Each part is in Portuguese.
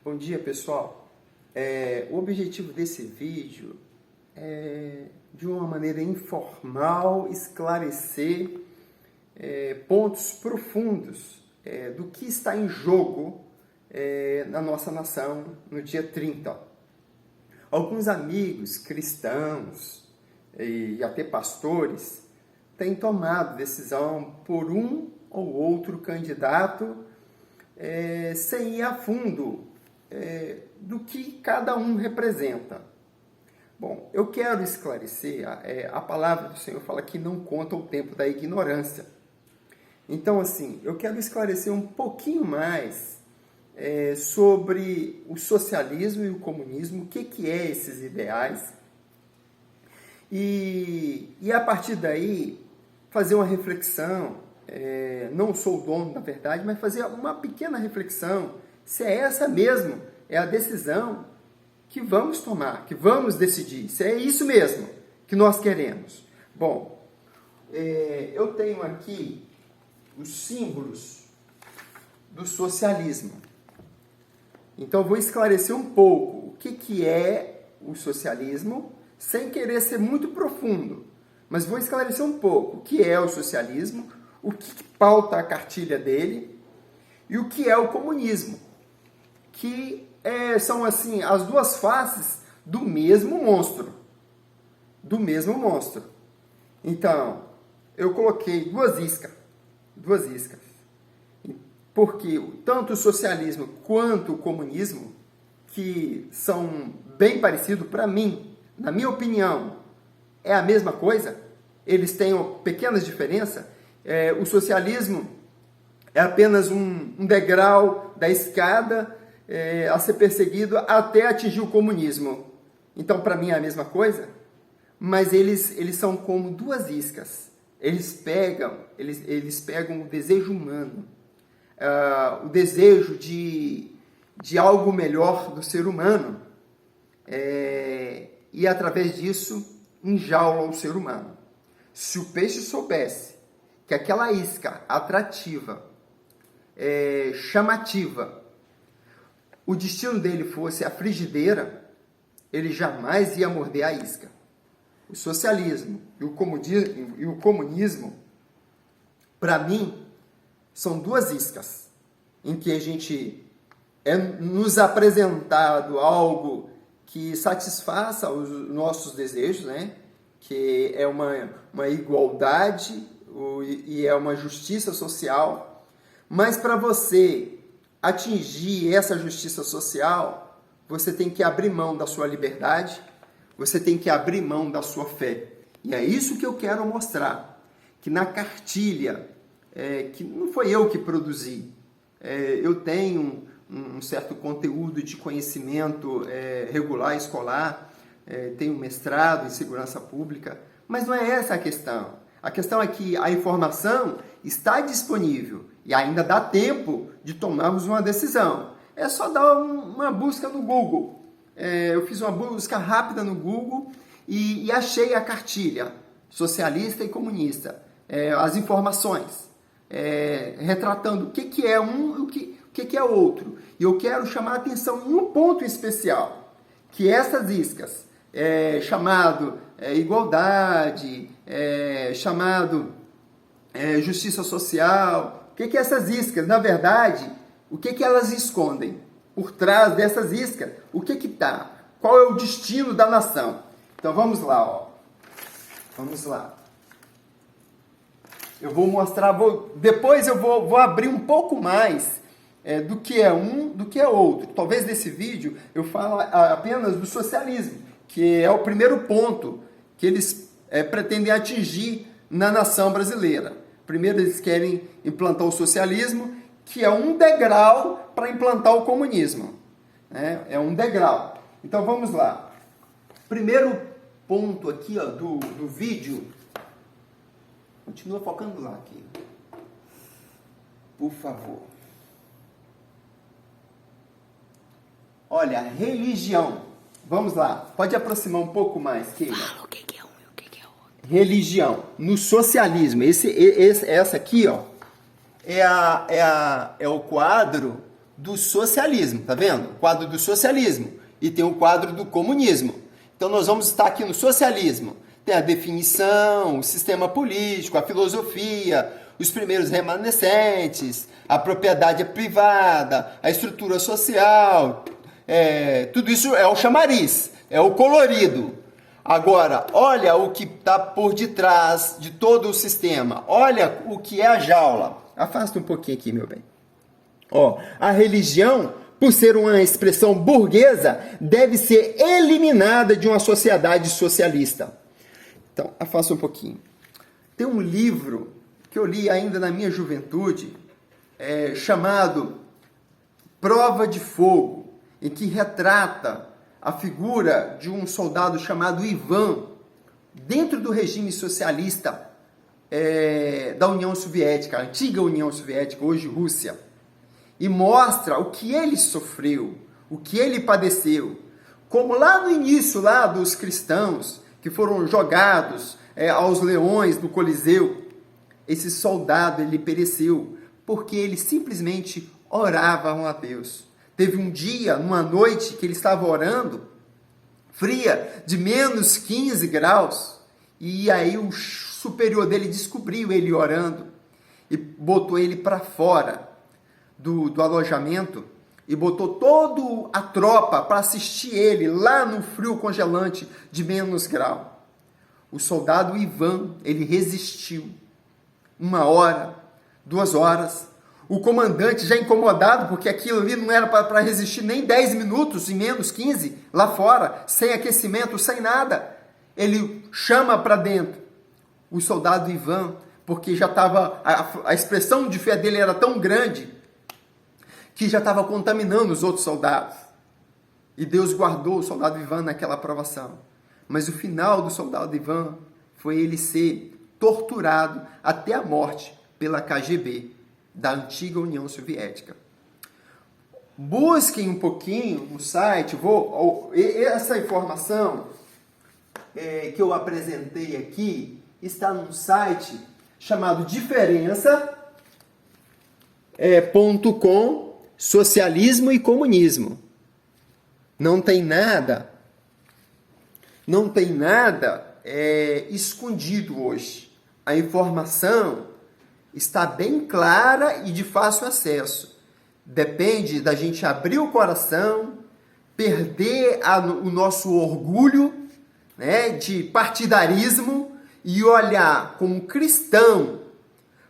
Bom dia, pessoal. O objetivo desse vídeo é, de uma maneira informal, esclarecer pontos profundos do que está em jogo na nossa nação no dia 30. Alguns amigos cristãos e até pastores têm tomado decisão por um ou outro candidato sem ir a fundo do que cada um representa. Bom, eu quero esclarecer, a palavra do Senhor fala que não conta o tempo da ignorância. Então, assim, eu quero esclarecer um pouquinho mais sobre o socialismo e o comunismo, o que é esses ideais, e a partir daí fazer uma reflexão, não sou o dono da verdade, mas fazer uma pequena reflexão, se é essa mesmo, é a decisão que vamos tomar, que vamos decidir, se é isso mesmo que nós queremos. Bom, eu tenho aqui os símbolos do socialismo. Então, vou esclarecer um pouco o que é o socialismo, sem querer ser muito profundo, mas vou esclarecer um pouco o que é o socialismo, o que pauta a cartilha dele e o que é o comunismo, que são assim as duas faces do mesmo monstro. Então, eu coloquei duas iscas, porque tanto o socialismo quanto o comunismo, que são bem parecidos para mim, na minha opinião, é a mesma coisa, eles têm pequenas diferenças. O socialismo é apenas um degrau da escada a ser perseguido até atingir o comunismo. Então, para mim, é a mesma coisa, mas eles são como duas iscas. Eles pegam o desejo humano, o desejo de algo melhor do ser humano, e através disso enjaulam o ser humano. Se o peixe soubesse que aquela isca atrativa, chamativa, o destino dele fosse a frigideira, ele jamais ia morder a isca. O socialismo e o comunismo, para mim, são duas iscas, em que a gente nos apresentado algo que satisfaça os nossos desejos, né? Que é uma igualdade e é uma justiça social, mas para você atingir essa justiça social, você tem que abrir mão da sua liberdade, você tem que abrir mão da sua fé. E é isso que eu quero mostrar, que na cartilha, que não foi eu que produzi, eu tenho um certo conteúdo de conhecimento regular, escolar, tenho mestrado em segurança pública, mas não é essa a questão. A questão é que a informação está disponível e ainda dá tempo de tomarmos uma decisão. É só dar uma busca no Google. Eu fiz uma busca rápida no Google e achei a cartilha socialista e comunista. As informações, retratando o que é um e o que é outro. E eu quero chamar a atenção em um ponto especial, que essas iscas, chamado igualdade, chamado justiça social, o que essas iscas, na verdade, o que elas escondem? Por trás dessas iscas, o que está? Qual é o destino da nação? Então vamos lá, ó. Vamos lá. Eu vou mostrar, depois eu vou abrir um pouco mais do que é um, do que é outro. Talvez nesse vídeo eu fale apenas do socialismo, que é o primeiro ponto que eles pretendem atingir na nação brasileira. Primeiro eles querem implantar o socialismo, que é um degrau para implantar o comunismo. É um degrau. Então vamos lá. Primeiro ponto aqui do vídeo. Continua focando lá aqui. Por favor. Olha, religião. Vamos lá. Pode aproximar um pouco mais, Keila. Fala o que é um e o que é outro. Religião. No socialismo, essa aqui, ó, é o quadro do socialismo, tá vendo? O quadro do socialismo e tem o quadro do comunismo. Então nós vamos estar aqui no socialismo. Tem a definição, o sistema político, a filosofia, os primeiros remanescentes, a propriedade privada, a estrutura social, tudo isso é o chamariz, é o colorido. Agora, olha o que está por detrás de todo o sistema. Olha o que é a jaula. Afasta um pouquinho aqui, meu bem. A religião, por ser uma expressão burguesa, deve ser eliminada de uma sociedade socialista. Então, afasta um pouquinho. Tem um livro que eu li ainda na minha juventude, chamado Prova de Fogo, em que retrata a figura de um soldado chamado Ivan, dentro do regime socialista da União Soviética, a antiga União Soviética, hoje Rússia, e mostra o que ele sofreu, o que ele padeceu, como lá no início lá dos cristãos, que foram jogados aos leões do Coliseu. Esse soldado, ele pereceu porque ele simplesmente orava a Deus. Teve um dia, numa noite, que ele estava orando, fria, de menos 15 graus, e aí o superior dele descobriu ele orando e botou ele para fora do alojamento e botou toda a tropa para assistir ele lá no frio congelante de menos grau. O soldado Ivan, ele resistiu 1 hora, 2 horas. O comandante, já incomodado, porque aquilo ali não era para resistir nem 10 minutos, em menos 15, lá fora, sem aquecimento, sem nada. Ele chama para dentro o soldado Ivan, porque já estava, a expressão de fé dele era tão grande, que já estava contaminando os outros soldados. E Deus guardou o soldado Ivan naquela provação. Mas o final do soldado Ivan foi ele ser torturado até a morte pela KGB, da antiga União Soviética. Busquem um pouquinho no site, essa informação que eu apresentei aqui está num site chamado diferença.com, socialismo e comunismo. Não tem nada escondido hoje. A informação está bem clara e de fácil acesso. Depende da gente abrir o coração, perder o nosso orgulho, de partidarismo e olhar como cristão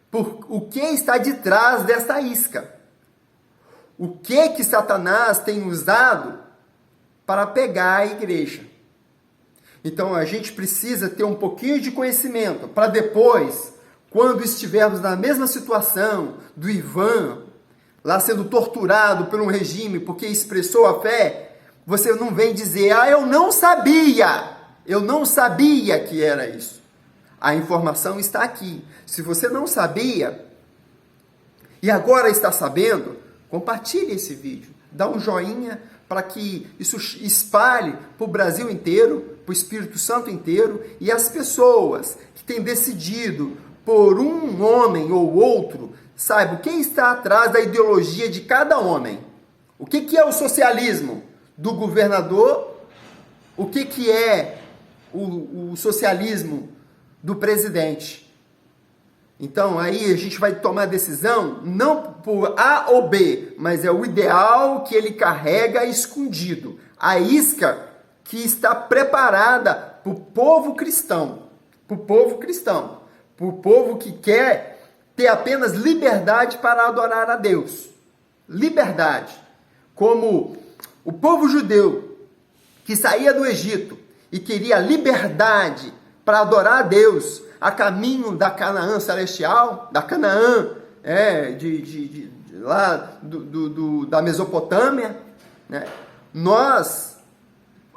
por o que está de trás dessa isca. O que Satanás tem usado para pegar a igreja. Então a gente precisa ter um pouquinho de conhecimento para depois, quando estivermos na mesma situação do Ivan, lá sendo torturado por um regime porque expressou a fé, você não vem dizer, eu não sabia que era isso. A informação está aqui. Se você não sabia e agora está sabendo, compartilhe esse vídeo, dá um joinha para que isso espalhe para o Brasil inteiro, para o Espírito Santo inteiro, e as pessoas que têm decidido por um homem ou outro, saibam quem está atrás da ideologia de cada homem. O que é o socialismo do governador? O que é o socialismo do presidente? Então, aí a gente vai tomar decisão, não por A ou B, mas é o ideal que ele carrega escondido. A isca que está preparada para o povo cristão. Para o povo que quer ter apenas liberdade para adorar a Deus. Liberdade. Como o povo judeu que saía do Egito e queria liberdade para adorar a Deus, a caminho da Canaã celestial, da Canaã, lá da Mesopotâmia, Nós,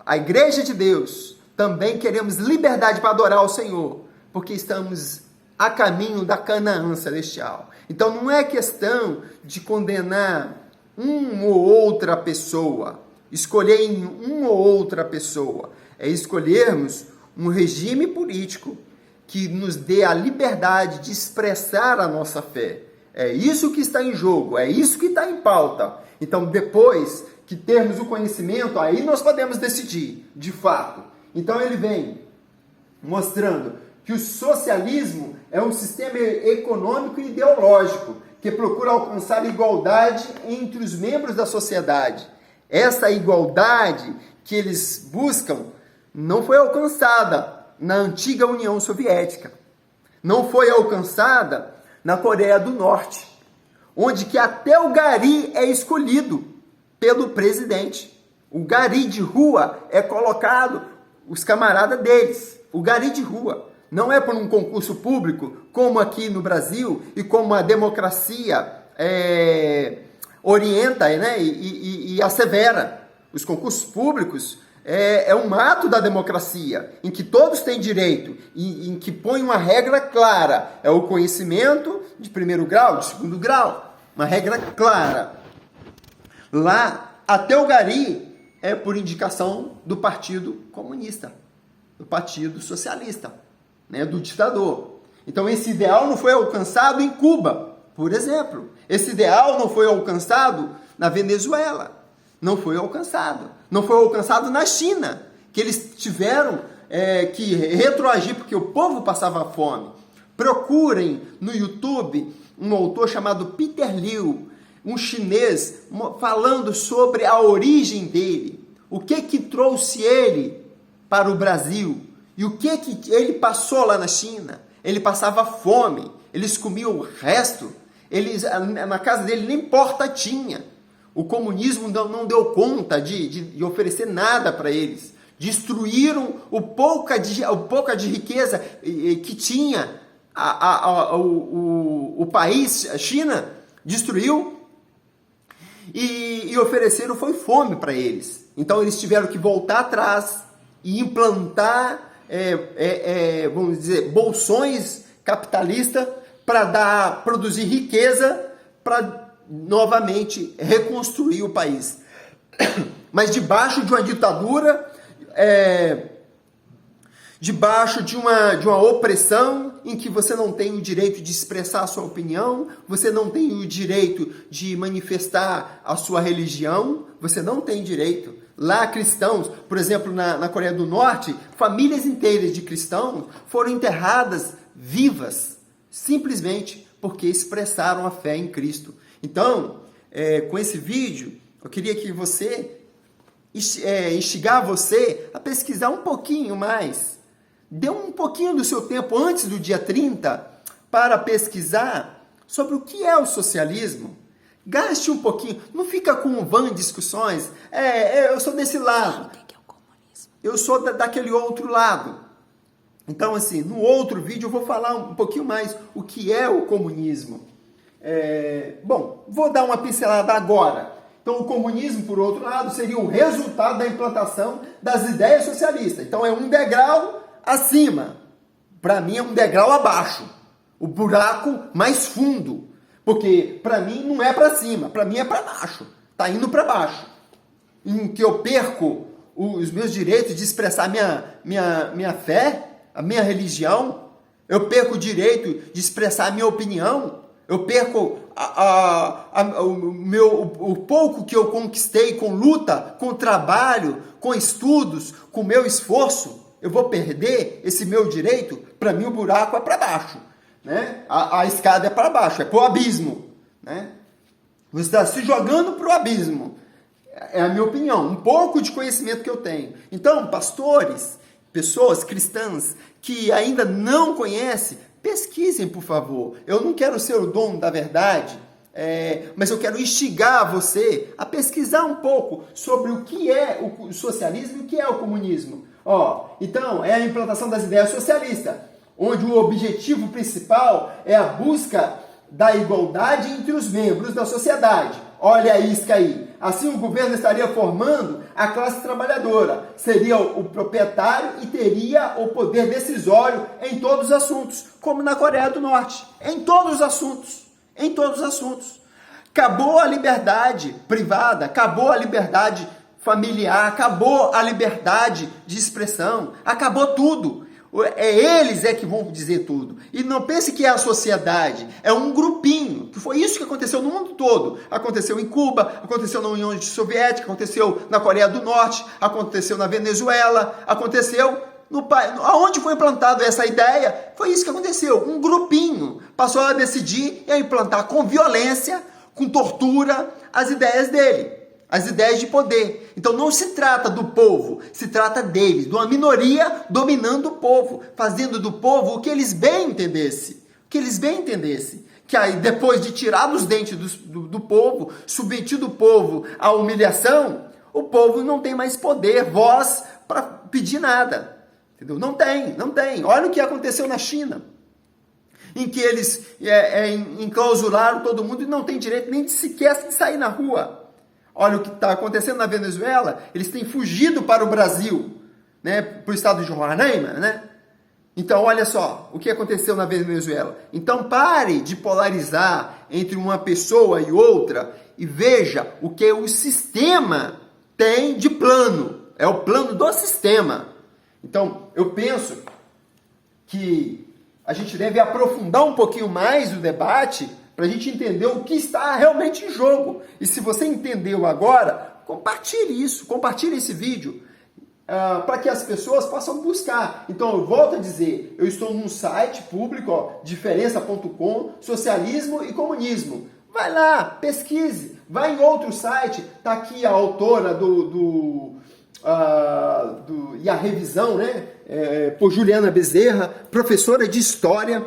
a Igreja de Deus, também queremos liberdade para adorar ao Senhor, porque estamos a caminho da Canaã celestial. Então não é questão de condenar uma ou outra pessoa, escolher em uma ou outra pessoa, é escolhermos um regime político que nos dê a liberdade de expressar a nossa fé. É isso que está em jogo, é isso que está em pauta. Então, depois que termos o conhecimento, aí nós podemos decidir, de fato. Então, ele vem mostrando que o socialismo é um sistema econômico e ideológico que procura alcançar a igualdade entre os membros da sociedade. Essa igualdade que eles buscam não foi alcançada na antiga União Soviética. Não foi alcançada na Coreia do Norte, onde que até o gari é escolhido pelo presidente. O gari de rua é colocado, os camaradas deles, o gari de rua. Não é por um concurso público, como aqui no Brasil, e como a democracia orienta, né, e assevera. Os concursos públicos é um ato da democracia, em que todos têm direito, em que põe uma regra clara. É o conhecimento de primeiro grau, de segundo grau. Uma regra clara. Lá, até o gari é por indicação do Partido Comunista, do Partido Socialista, né, do ditador. Então esse ideal não foi alcançado em Cuba, por exemplo. Esse ideal não foi alcançado na Venezuela. Não foi alcançado. Não foi alcançado na China, que eles tiveram que retroagir porque o povo passava fome. Procurem no YouTube um autor chamado Peter Liu, um chinês, falando sobre a origem dele. O que trouxe ele para o Brasil? E o que ele passou lá na China? Ele passava fome, eles comiam o resto, na casa dele nem porta tinha. O comunismo não deu conta de oferecer nada para eles. Destruíram o pouca de riqueza que tinha o país, a China, destruiu e ofereceram foi fome para eles. Então eles tiveram que voltar atrás e implantar vamos dizer, bolsões capitalistas para produzir riqueza para novamente reconstruir o país. Mas debaixo de uma ditadura, debaixo de uma opressão em que você não tem o direito de expressar a sua opinião, você não tem o direito de manifestar a sua religião, você não tem direito. Lá, cristãos, por exemplo, na Coreia do Norte, famílias inteiras de cristãos foram enterradas vivas, simplesmente porque expressaram a fé em Cristo. Então, com esse vídeo, eu queria que instigar você a pesquisar um pouquinho mais. Dê um pouquinho do seu tempo antes do dia 30 para pesquisar sobre o que é o socialismo. Gaste um pouquinho, não fica com vã discussões. Eu sou desse lado, eu sou daquele outro lado. Então, assim, no outro vídeo eu vou falar um pouquinho mais o que é o comunismo. Bom, vou dar uma pincelada agora. Então, o comunismo, por outro lado, seria o resultado da implantação das ideias socialistas. Então, é um degrau acima. Para mim, é um degrau abaixo. O buraco mais fundo. Porque, para mim, não é para cima. Para mim, é para baixo. Está indo para baixo. Em que eu perco os meus direitos de expressar minha fé, a minha religião. Eu perco o direito de expressar a minha opinião. Eu perco o pouco que eu conquistei com luta, com trabalho, com estudos, com meu esforço. Eu vou perder esse meu direito? Para mim o buraco é para baixo, né? A escada é para baixo, é para o abismo, né? Você está se jogando para o abismo. É a minha opinião, um pouco de conhecimento que eu tenho. Então, pastores, pessoas cristãs que ainda não conhecem, pesquisem, por favor. Eu não quero ser o dono da verdade, mas eu quero instigar você a pesquisar um pouco sobre o que é o socialismo e o que é o comunismo. Então, é a implantação das ideias socialistas, onde o objetivo principal é a busca da igualdade entre os membros da sociedade. Olha a isca aí. Assim, o governo estaria formando a classe trabalhadora, seria o proprietário e teria o poder decisório em todos os assuntos, como na Coreia do Norte. Em todos os assuntos. Em todos os assuntos. Acabou a liberdade privada, acabou a liberdade familiar, acabou a liberdade de expressão, acabou tudo. Eles que vão dizer tudo. E não pense que é a sociedade, é um grupinho. Que foi isso que aconteceu no mundo todo. Aconteceu em Cuba, aconteceu na União Soviética, aconteceu na Coreia do Norte, aconteceu na Venezuela, aconteceu aonde foi implantada essa ideia. Foi isso que aconteceu. Um grupinho passou a decidir e a implantar com violência, com tortura, as ideias dele. As ideias de poder. Então não se trata do povo, se trata deles, de uma minoria dominando o povo, fazendo do povo o que eles bem entendessem. O que eles bem entendessem. Que aí depois de tirar dos dentes do povo, submetido o povo à humilhação, o povo não tem mais poder, voz para pedir nada. Entendeu? Não tem. Olha o que aconteceu na China. Em que eles enclausuraram todo mundo e não tem direito nem de sequer de sair na rua. Olha o que está acontecendo na Venezuela, eles têm fugido para o Brasil, né, para o estado de Roraima, né? Então, olha só o que aconteceu na Venezuela. Então, pare de polarizar entre uma pessoa e outra e veja o que o sistema tem de plano. É o plano do sistema. Então, eu penso que a gente deve aprofundar um pouquinho mais o debate para a gente entender o que está realmente em jogo. E se você entendeu agora, compartilhe isso, compartilhe esse vídeo, para que as pessoas possam buscar. Então, eu volto a dizer, eu estou num site público, diferença.com, socialismo e comunismo. Vai lá, pesquise, vai em outro site, está aqui a autora e a revisão, né, por Juliana Bezerra, professora de História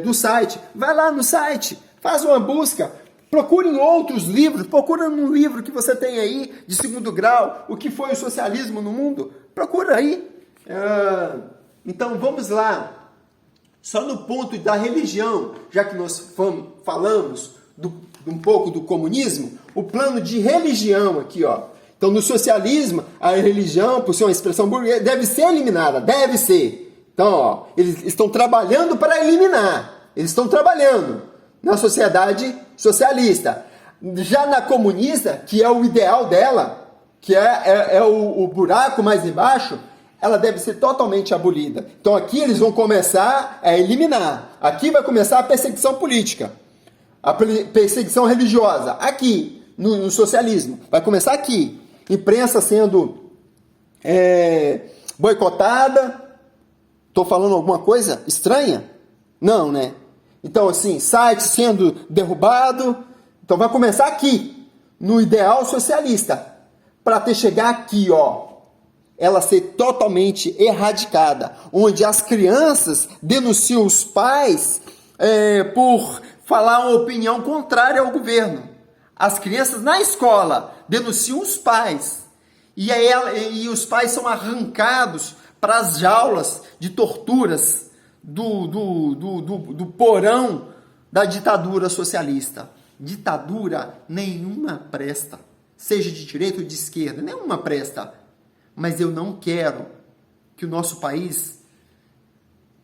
do site. Vai lá no site, faz uma busca, procure em outros livros, procura num livro que você tem aí, de segundo grau, o que foi o socialismo no mundo, procura aí. Então vamos lá, só no ponto da religião, já que nós falamos um pouco do comunismo, o plano de religião aqui, ó. Então no socialismo, a religião, por ser uma expressão burguesa, deve ser eliminada, deve ser. Então, ó, eles estão trabalhando para eliminar, eles estão trabalhando na sociedade socialista. Já na comunista, que é o ideal dela, que é o buraco mais embaixo, ela deve ser totalmente abolida. Então aqui eles vão começar a eliminar. Aqui vai começar a perseguição política, a perseguição religiosa. Aqui, no socialismo, vai começar aqui. Imprensa sendo boicotada. Estou falando alguma coisa estranha? Não, né? Então, assim, site sendo derrubado. Então, vai começar aqui, no ideal socialista, para até chegar aqui, ó, ela ser totalmente erradicada, onde as crianças denunciam os pais por falar uma opinião contrária ao governo. As crianças na escola denunciam os pais, e os pais são arrancados para as jaulas de torturas do porão da ditadura socialista. Ditadura nenhuma presta, seja de direita ou de esquerda, nenhuma presta. Mas eu não quero que o nosso país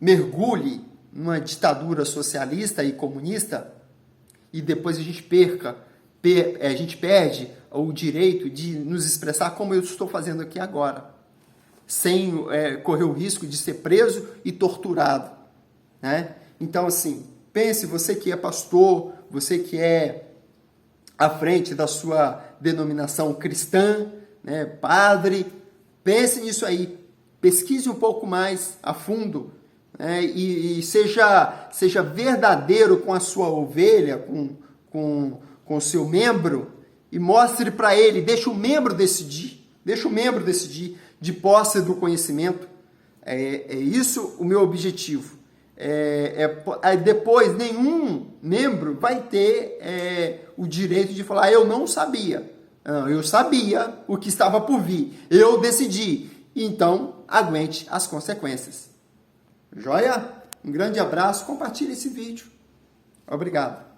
mergulhe numa ditadura socialista e comunista e depois a gente perde o direito de nos expressar como eu estou fazendo aqui agora, sem correr o risco de ser preso e torturado, né? Então, assim, pense, você que é pastor, você que é à frente da sua denominação cristã, né, padre, pense nisso aí, pesquise um pouco mais a fundo, né, e seja verdadeiro com a sua ovelha, com o seu membro, e mostre para ele, deixa o membro decidir, de posse do conhecimento. É isso o meu objetivo. Depois, nenhum membro vai ter o direito de falar, eu não sabia. Não, eu sabia o que estava por vir. Eu decidi. Então, aguente as consequências. Joia? Um grande abraço. Compartilhe esse vídeo. Obrigado.